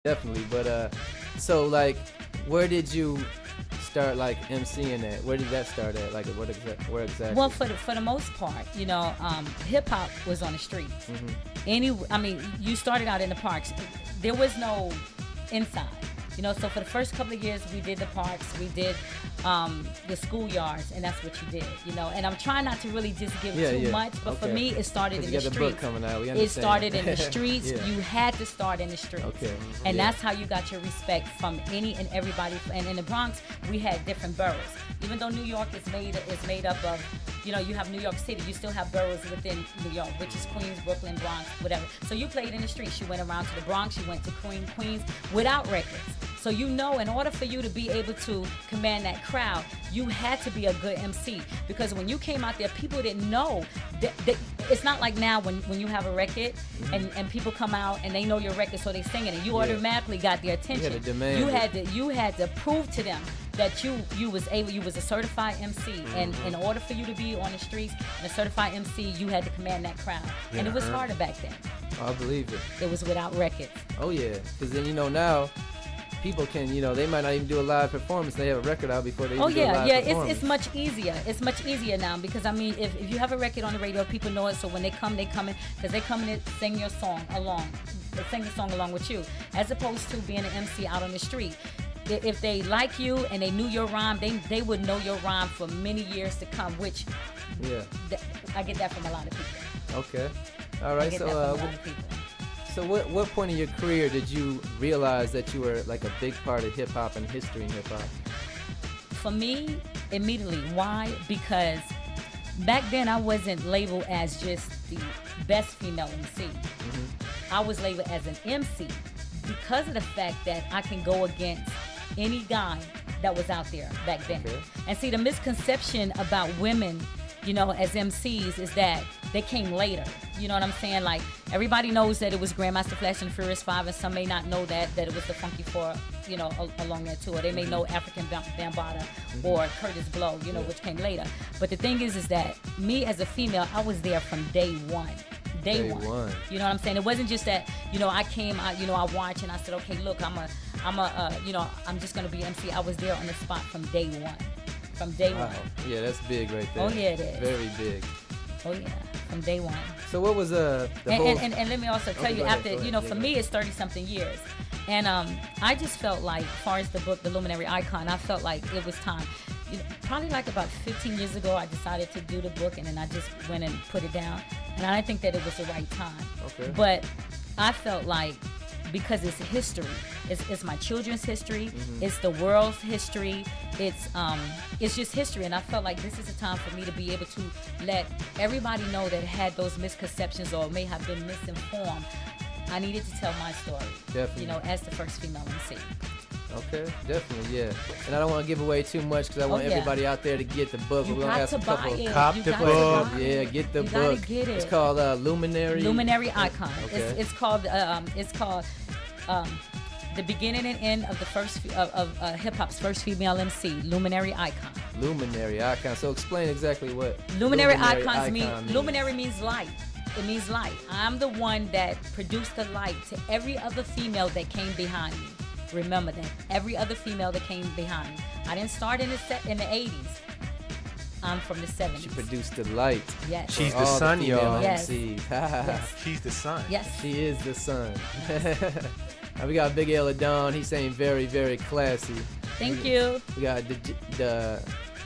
definitely. But so like, where did you start like MCing at? Where did that start at? Like, where exactly? Well, for the most part, you know, hip hop was on the streets. I mean, you started out in the parks. There was no inside. You know, so for the first couple of years, we did the parks, we did the schoolyards, and that's what you did, you know. And I'm trying not to really just give too much, but for me, it started in the streets. You got the book coming out, we understand. It started in the streets. You had to start in the streets. And that's how you got your respect from any and everybody. And in the Bronx, we had different boroughs. Even though New York is made up of, you know, you have New York City, you still have boroughs within New York, which is Queens, Brooklyn, Bronx, whatever. So you played in the streets. You went around to the Bronx, you went to Queens without records. So you know, in order for you to be able to command that crowd, you had to be a good MC. Because when you came out there, people didn't know. It's not like now when you have a record and people come out and they know your record, so they sing it, and you automatically got their attention. You had to prove to them that you was a certified MC, and in order for you to be on the streets and a certified MC, you had to command that crowd, and it was harder back then. I believe it. It was without records. Oh yeah, because then, you know, now people can, you know, they might not even do a live performance. They have a record out before they even do a live performance. It's much easier. It's much easier now, because I mean, if you have a record on the radio, people know it. So when they come in, because they come in to sing your song along, they sing the song along with you, as opposed to being an MC out on the street. If they like you and they knew your rhyme, they would know your rhyme for many years to come. Which, I get that from a lot of people. Okay, all right. So what point in your career did you realize that you were like a big part of hip hop and history in hip hop? For me, immediately. Why? Because back then I wasn't labeled as just the best female MC. I was labeled as an MC because of the fact that I can go against any guy that was out there back then. And see, the misconception about women, you know, as MCs is that they came later. You know what I'm saying? Like, everybody knows that it was Grandmaster Flash and Furious 5, and some may not know that it was the Funky Four, you know, along there too. Or they may know African Bambaataa or Curtis Blow, you know, which came later. But the thing is that me as a female, I was there from day one. Day one. You know what I'm saying? It wasn't just that, you know, I came out, you know, I watched and I said, okay, look, you know, I'm just gonna be MC. I was there on the spot from day one. From day one. Yeah, that's big right there. Oh yeah, it is. Very big. Oh yeah, from day one. So what was the whole... And let me also tell you, after, you know, for me it's 30-something years. And I just felt like, as far as the book, The Luminary Icon, I felt like it was time. You know, probably like about 15 years ago, I decided to do the book, and then I just went and put it down. And I didn't think that it was the right time. But I felt like, because it's history, it's my children's history, it's the world's history, it's just history, and I felt like this is a time for me to be able to let everybody know that had those misconceptions or may have been misinformed. I needed to tell my story. Definitely. You know, as the first female MC. Okay, definitely, yeah. And I don't want to give away too much because I want everybody out there to get the book. We're gonna have some couple of cop the book. Yeah, get the book. Get it. It's called Luminary Icon. Okay. It's called the beginning and end of the first of hip hop's first female MC, Luminary Icon. Luminary Icon. So explain exactly what Luminary Icons means. Luminary means light. It means light. I'm the one that produced the light to every other female that came behind me. Remember that. Every other female that came behind me. I didn't start in the 80s. I'm from the 70s. She produced the light. Yes. She's the sun, y'all. Yes. Yes. She's the sun. Yes. She is the sun. We got Big L Dawn. He's saying very, very classy. Thank you. We got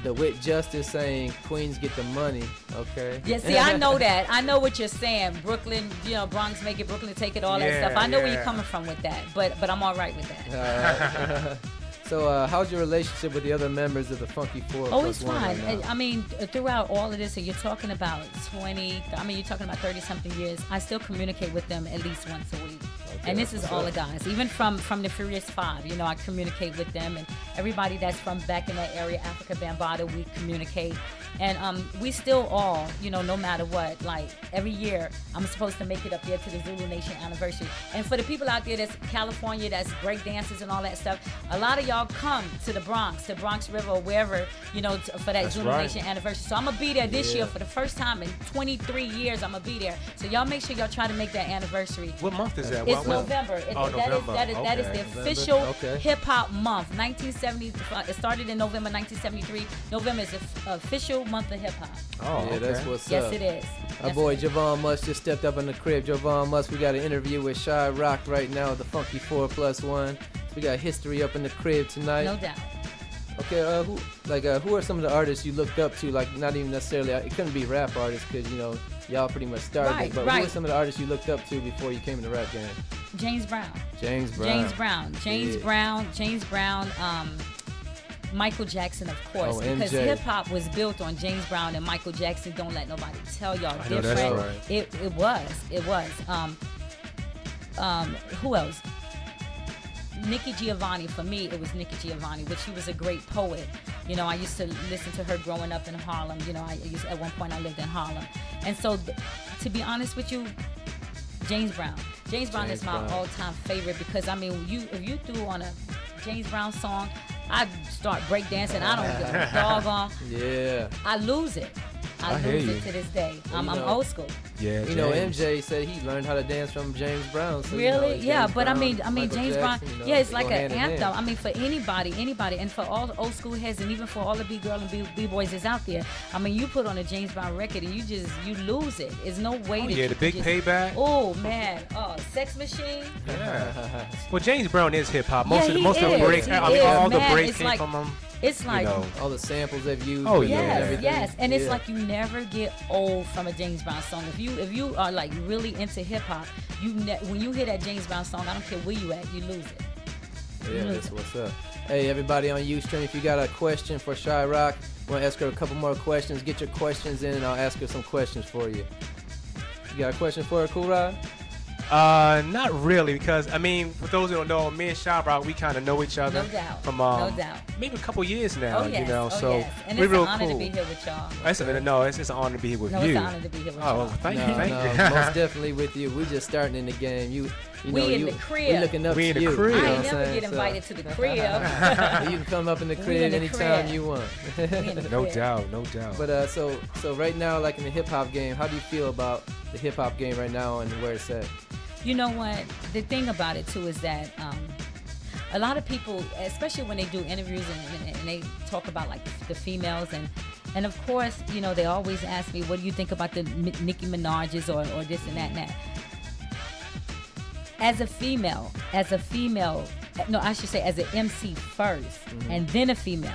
the Wit Justice saying Queens get the money. Okay. Yeah, see, I know that. I know what you're saying. Brooklyn, you know, Bronx make it, Brooklyn take it, all that stuff. I know where you're coming from with that, but I'm all right with that. So how's your relationship with the other members of the Funky Four? Oh, it's fine. Right, I mean, throughout all of this, and you're talking about 30-something years, I still communicate with them at least once a week. Okay, and this is all the guys, even from the Furious 5. You know, I communicate with them, everybody that's from back in that area, Africa Bambaataa, we communicate. And we still all, you know, no matter what, like every year, I'm supposed to make it up there to the Zulu Nation anniversary. And for the people out there that's California, that's break dances and all that stuff, a lot of y'all come to the Bronx River, or wherever, you know, for that Zulu Nation anniversary. So I'm going to be there this year for the first time in 23 years. I'm going to be there. So y'all make sure y'all try to make that anniversary. What month is that? It's November. November. That is the official hip-hop month. 1970. It started in November 1973. November is the official month of hip-hop. Oh, yeah, that's what's up. Yes, it is. Our boy Javon Musk just stepped up in the crib. Javon Musk, we got an interview with Sha-Rock right now, the Funky 4+1. So we got history up in the crib tonight. No doubt. Okay, who are some of the artists you looked up to? Like, not even necessarily, it couldn't be rap artists because, you know, y'all pretty much started it. But who are some of the artists you looked up to before you came in the rap game? James Brown. James Brown. Michael Jackson, of course, because hip-hop was built on James Brown and Michael Jackson. Don't let nobody tell y'all different. That's right. It was. Who else? Nikki Giovanni. For me, it was Nikki Giovanni, but she was a great poet. You know, I used to listen to her growing up in Harlem. You know, at one point I lived in Harlem. And so, to be honest with you, James Brown. James Brown is my all-time favorite because, I mean, if you threw on a James Brown song, I'd start breakdancing. I don't give a doggone. Yeah. I lose it. I lose it to this day. I'm old school. Yeah, you know, MJ said he learned how to dance from James Brown. So, really? you know, yeah, but Brown, I mean, James Brown. You know, yeah, it's like an anthem. I mean, for anybody, and for all the old school heads, and even for all the B-girl and B-boys that's out there. I mean, you put on a James Brown record and you lose it. There's no way that the big payback. Oh man, Sex Machine. Yeah. Well, James Brown is hip hop. Most of the breaks. All the breaks came from him. It's like, you know, all the samples they've used. Oh yeah, yes, and it's like you never get old from a James Brown song. If you are like really into hip hop, when you hear that James Brown song, I don't care where you at, you lose it. Yeah, that's what's up. Hey, everybody on Ustream, if you got a question for Sha-Rock, want to ask her a couple more questions, get your questions in, and I'll ask her some questions for you. You got a question for her, Kool Rod? Not really, because I mean, for those who don't know, me and Sha-Rock, we kind of know each other. No doubt. From no doubt. Maybe a couple years now. Oh, yes. You know, so yes. And we're it's real an honor cool. to be here with y'all. It's an honor to be here with you. It's an honor to be here with y'all. Oh, thank you. Most definitely with you. We just starting in the game. You know, we in the crib. We looking up to you. In the crib. I ain't never get invited to the crib. You can come up in the crib anytime you want. No doubt. But so right now, like in the hip hop game, how do you feel about the hip hop game right now and where it's at? You know what? The thing about it too is that a lot of people, especially when they do interviews and they talk about like the females and of course, you know, they always ask me, what do you think about the Nicki Minaj's or this and that and that. As a female, no, I should say as an MC first, and then a female.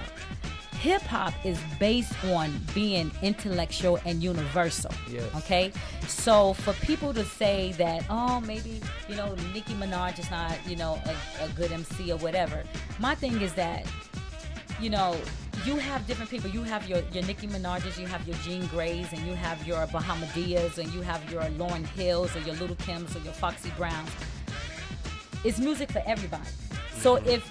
Hip hop is based on being intellectual and universal. Yes. Okay? So for people to say that, oh, maybe, you know, Nicki Minaj is not, you know, a good MC or whatever. My thing is that, you know, you have different people. You have your Nicki Minaj's, you have your Jean Grays, and you have your Bahamadia, and you have your Lauryn Hills or your Little Kims or your Foxy Browns. It's music for everybody. So if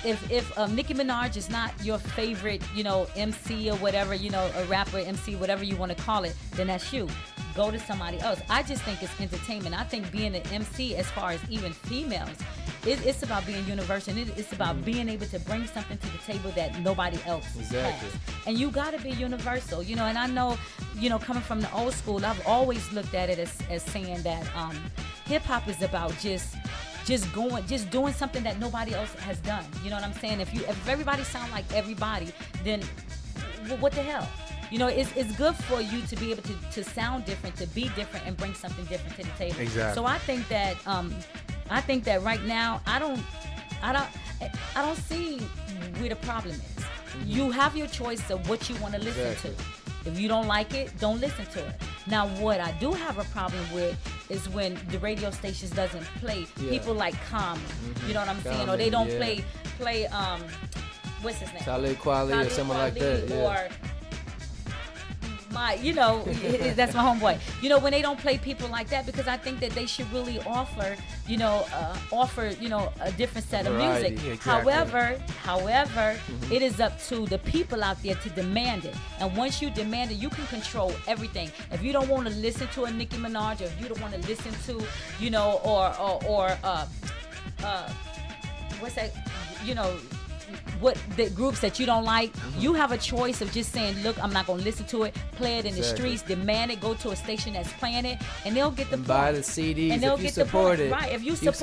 Nicki Minaj is not your favorite, you know, MC or whatever, you know, a rapper, MC, whatever you want to call it, then that's you. Go to somebody else. I just think it's entertainment. I think being an MC, as far as even females, it's about being universal. And it's about being able to bring something to the table that nobody else has. And you got to be universal, you know. And I know, you know, coming from the old school, I've always looked at it as saying that hip hop is about just doing something that nobody else has done. You know what I'm saying? If everybody sound like everybody, then what the hell? You know, it's good for you to be able to sound different, to be different, and bring something different to the table. Exactly. So I think that right now I don't see where the problem is. You have your choice of what you want to listen to. If you don't like it, don't listen to it. Now, what I do have a problem with is when the radio stations doesn't play people like Common. You know what I'm saying? Or they don't play what's his name? Talib Kweli or someone like that. Or my, you know, that's my homeboy. You know, when they don't play people like that, because I think that they should really offer, you know, a different set of music. Yeah, exactly. However, it is up to the people out there to demand it. And once you demand it, you can control everything. If you don't want to listen to a Nicki Minaj, or if you don't want to listen to, you know, or what's that, you know, what the groups that you don't like, you have a choice of just saying, look, I'm not gonna listen to it, play it in the streets, demand it, go to a station that's playing it, and they'll get the point. Buy the CDs and they'll if you get support the it. point. Right, if you support